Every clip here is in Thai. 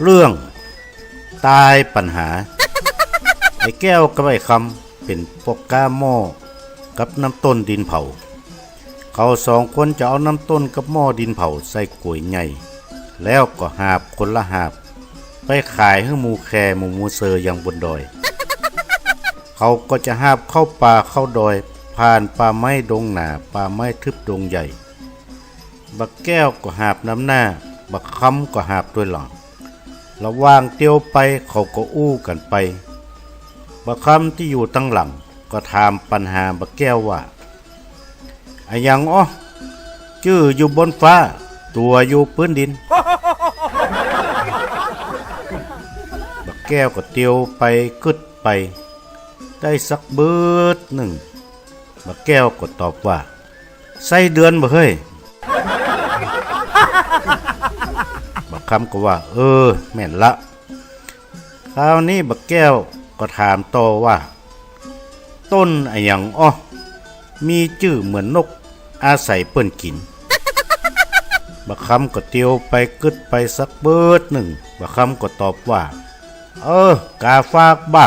เรื่องตายปัญหาไอ้แก้วกับไอ้คำเป็นพวกก้าหม้อกับน้ำต้นดินเผาเขาสองคนจะเอาน้ำต้นกับหม้อดินเผาใส่กลวยใหญ่แล้วก็หาบคนละหาบไปขายให้หมูแคหมูเซออย่างบนดอยเขาก็จะหาบเข้าป่าเข้าดอยผ่านป่าไม้ดงหนาป่าไม้ทึบดงใหญ่บักแก้วก็หาบน้ำหน้าบักคำก็หาบด้วยหลังระหว่างเตียวไปเขาก็อู้กันไปบักคำที่อยู่ตั้งหลังก็ถามปัญหาบักแก้วว่าไอ้ยังอ้อชื่ออยู่บนฟ้าตัวอยู่พื้นดินบักแก้วก็เตียวไปกึดไปได้สักเบิดหนึ่งบักแก้วก็ตอบว่าไส้เดือนบ่เฮ้ยบักคำก็ว่าแม่นละคราวนี้บักแก้วก็ถามต่อว่าต้นไอ้ยังอ้อมีชื่อเหมือนนกอาศัยเปิ้นกินบักคำก็เตียวไปกึดไปสักเบิดหนึ่งบักคำก็ตอบว่ากาฟากบ้า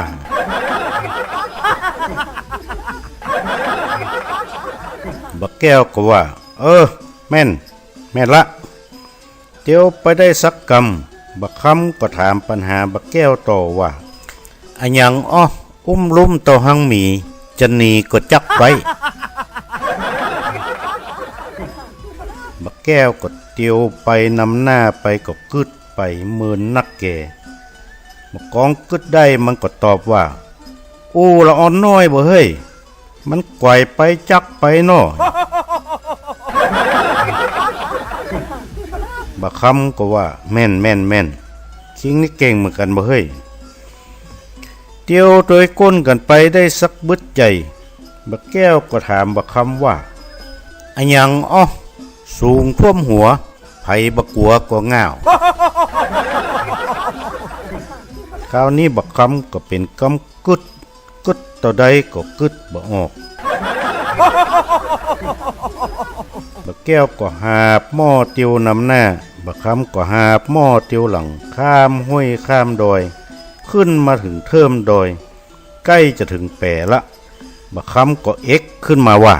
บักแก้วก็ว่าแม่นละเตียวไปได้สักกำบักคำก็ถามปัญหาบักแก้วต่อว่าอันยังอ้ออุ้มลุ่มต่อหังหมีจะหนีก็จักไว้บักแก้วก็เตียวไปนำหน้าไปก็กึดไปเมินนักแก่บักกองกึดได้มันก็ตอบว่าละอ่อนน้อยบ่เฮ้ยมันไกวไปจักไปน้อบักคำก็ว่าแม่นคิงนี่เก่งเหมือนกันบ่เฮ้ยเตียวโดยก้นกันไปได้สักบึดใจบักแก้วก็ถามบักคำว่าอันยังอ้อสูงท่วมหัวไผบักกัวก็ง่าวคราวนี้บักคำก็เป็นกำกึดต่อใดก็กึดบ่ออกบักแก้วก็หาบหม้อเตียวนำหน้าบักคำก็หาบหม้อเตียวหลังข้ามห้วยข้ามดอยขึ้นมาถึงเทิมดอยใกล้จะถึงแปะละบักคำก็ขึ้นมาว่า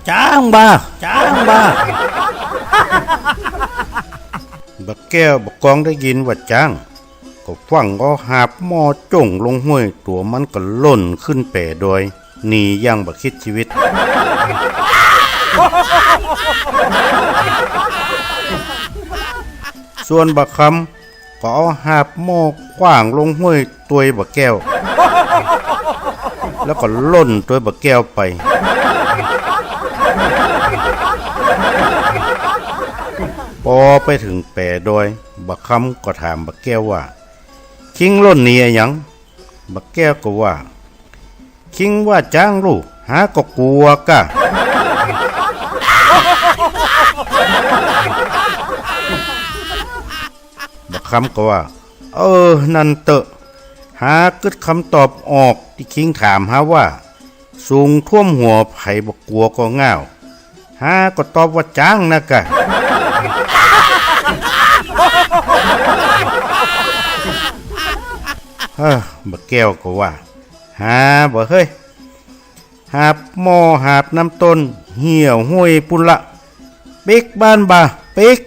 จ้างบ้าบักแก้วบักกองได้ยินว่าจ้างก็ฟังก็หาบหม้อจ่งลงห้วยตัวมันก็ล่นขึ้นแปะดอยหนีอย่างบักคิดชีวิตส่วนบักคำก็เอาหาบหม้อขว้างลงห้วยตัวบักแก้วแล้วก็ล่นตัวบักแก้วไปพอไปถึงแปะดอยบักคำก็ถามบักแก้วว่าคิงล่นนี่ยังบักแก้วก็ว่าคิงว่าจ้างลูกหาก็กลัวกะบักคำก็ว่านั่นเตอะหากึดคำตอบออกที่คิงถามหาว่าสูงท่วมหัวไผบักกลัวก็ง่าวหาก็ตอบว่าจ้างนะกะบักแก้วก็ว่าหาบ่เฮ้ยหาบหม้อหาบน้ำต้นเหี่ยวห้วยปุละเป๊กบ้านบ่าเป๊ก